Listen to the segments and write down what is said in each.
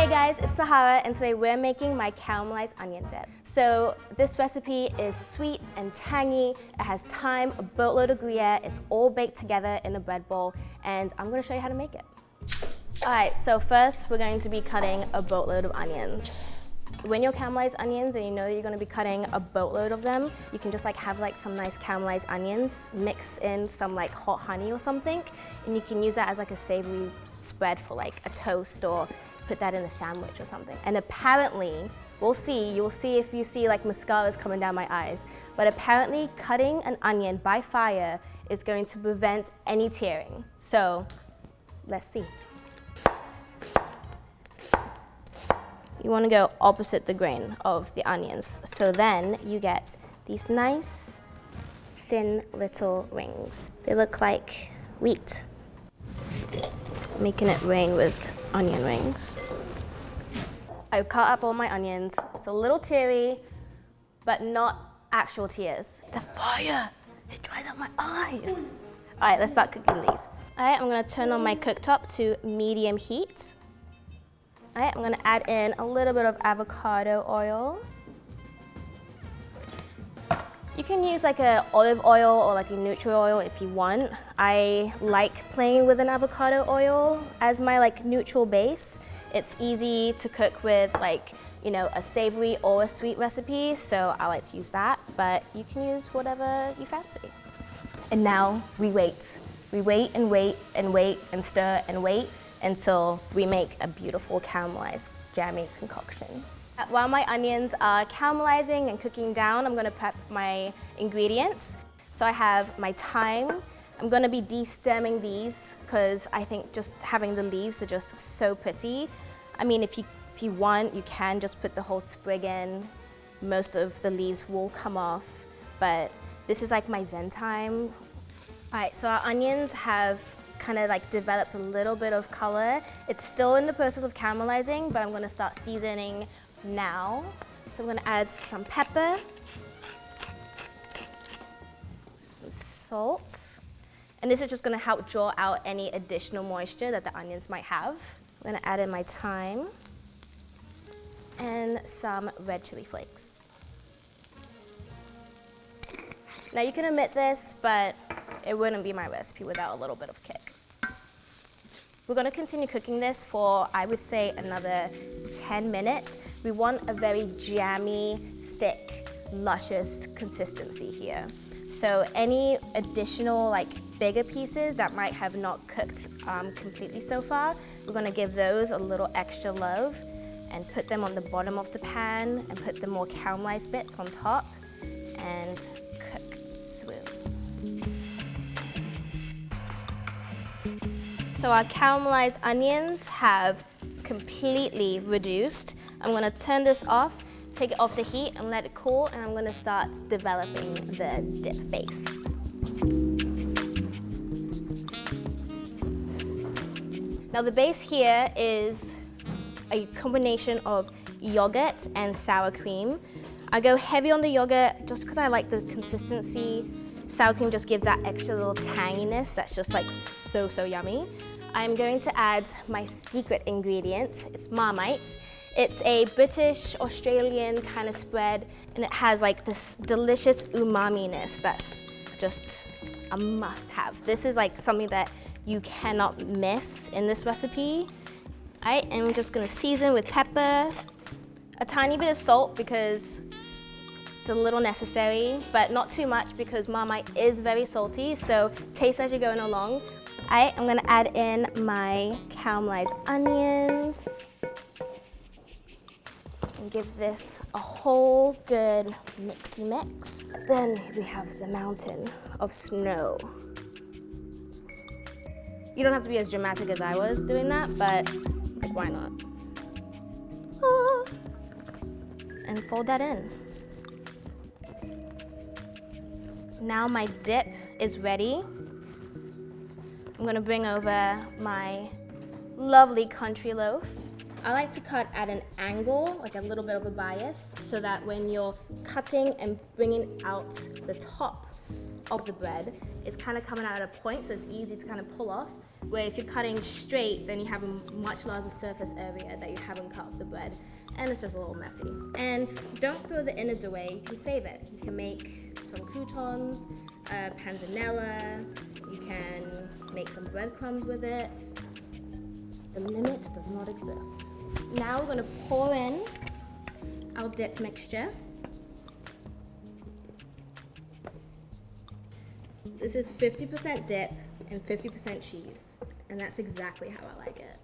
guys, it's Sahara, and today we're making my caramelized onion dip. So this recipe is sweet and tangy, it has thyme, a boatload of Gruyère, it's all baked together in a bread bowl, and I'm gonna show you how to make it. All right, so first we're going to be cutting a boatload of onions. When you're caramelized onions and you know that you're gonna be cutting a boatload of them, you can just have some nice caramelized onions, mix in some hot honey or something, and you can use that as a savory spread for a toast, or put that in a sandwich or something. And apparently, you'll see if you see mascara's coming down my eyes, but apparently cutting an onion by fire is going to prevent any tearing. So let's see. You want to go opposite the grain of the onions. So then you get these nice, thin little rings. They look like wheat. Making it rain with onion rings. I've cut up all my onions. It's a little teary, but not actual tears. The fire, it dries out my eyes. All right, let's start cooking these. All right, I'm gonna turn on my cooktop to medium heat. All right, I'm gonna add in a little bit of avocado oil. You can use a olive oil or a neutral oil if you want. I like playing with an avocado oil as my neutral base. It's easy to cook with a savory or a sweet recipe, so I like to use that, but you can use whatever you fancy. And now we wait. We wait and wait and wait and stir and wait until we make a beautiful caramelized jammy concoction. While my onions are caramelizing and cooking down, I'm gonna prep my ingredients. So I have my thyme. I'm gonna be de-stemming these because I think just having the leaves are just so pretty. I mean, if you want, you can just put the whole sprig in. Most of the leaves will come off, but this is my Zen thyme. All right, so our onions have kind of developed a little bit of color. It's still in the process of caramelizing, but I'm gonna start seasoning now. So I'm gonna add some pepper, some salt, and this is just gonna help draw out any additional moisture that the onions might have. I'm gonna add in my thyme and some red chili flakes. Now you can omit this, but it wouldn't be my recipe without a little bit of kick. We're gonna continue cooking this for, I would say, another 10 minutes. We want a very jammy, thick, luscious consistency here. So any additional bigger pieces that might have not cooked completely so far, we're gonna give those a little extra love and put them on the bottom of the pan and put the more caramelized bits on top and cook through. So our caramelized onions have completely reduced. I'm gonna turn this off, take it off the heat and let it cool, and I'm gonna start developing the dip base. Now the base here is a combination of yogurt and sour cream. I go heavy on the yogurt just because I like the consistency. Sour cream just gives that extra little tanginess that's just so yummy. I'm going to add my secret ingredient. It's Marmite. It's a British, Australian kind of spread, and it has this delicious umami-ness that's just a must-have. This is something that you cannot miss in this recipe. All right, and I'm just gonna season with pepper, a tiny bit of salt because it's a little necessary, but not too much because Marmite is very salty, so taste as you're going along. All right, I'm gonna add in my caramelized onions and give this a whole good mixy mix. Then we have the mountain of snow. You don't have to be as dramatic as I was doing that, but why not? Ah. And fold that in. Now my dip is ready. I'm gonna bring over my lovely country loaf. I like to cut at an angle, a little bit of a bias, so that when you're cutting and bringing out the top of the bread, it's kind of coming out at a point, so it's easy to kind of pull off. Where if you're cutting straight, then you have a much larger surface area that you haven't cut off the bread, and it's just a little messy. And don't throw the innards away, you can save it. You can make some croutons, panzanella, you can make some breadcrumbs with it. The limit does not exist. Now we're gonna pour in our dip mixture. This is 50% dip and 50% cheese, and that's exactly how I like it.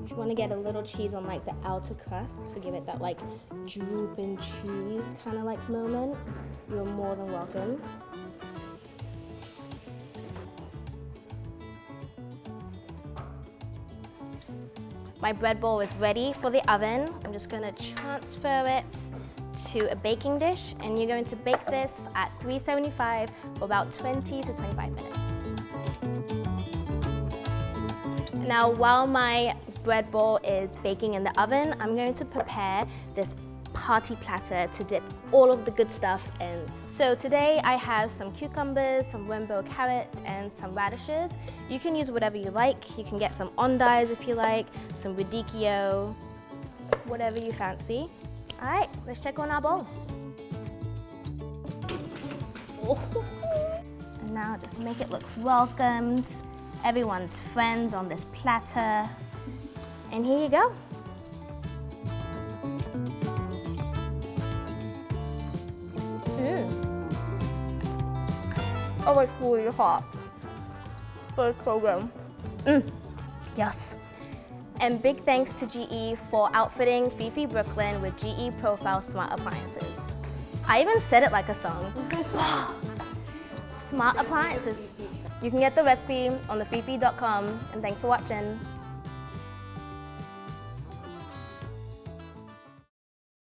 If you want to get a little cheese on like the outer crust to give it that like drooping cheese kind of like moment, you're more than welcome. My bread bowl is ready for the oven. I'm just gonna transfer it to a baking dish, and you're going to bake this at 375 for about 20 to 25 minutes. Now, while my bread bowl is baking in the oven, I'm going to prepare this party platter to dip all of the good stuff in. So today I have some cucumbers, some rainbow carrots, and some radishes. You can use whatever you like. You can get some endives if you like, some radicchio, whatever you fancy. All right, let's check on our bowl. And now just make it look welcomed. Everyone's friends on this platter. And here you go. Oh, it's really hot. But it's so good. Yes. And big thanks to GE for outfitting Feedfeed Brooklyn with GE Profile Smart Appliances. I even said it like a song. Smart appliances. You can get the recipe on thefeedfeed.com, and thanks for watching.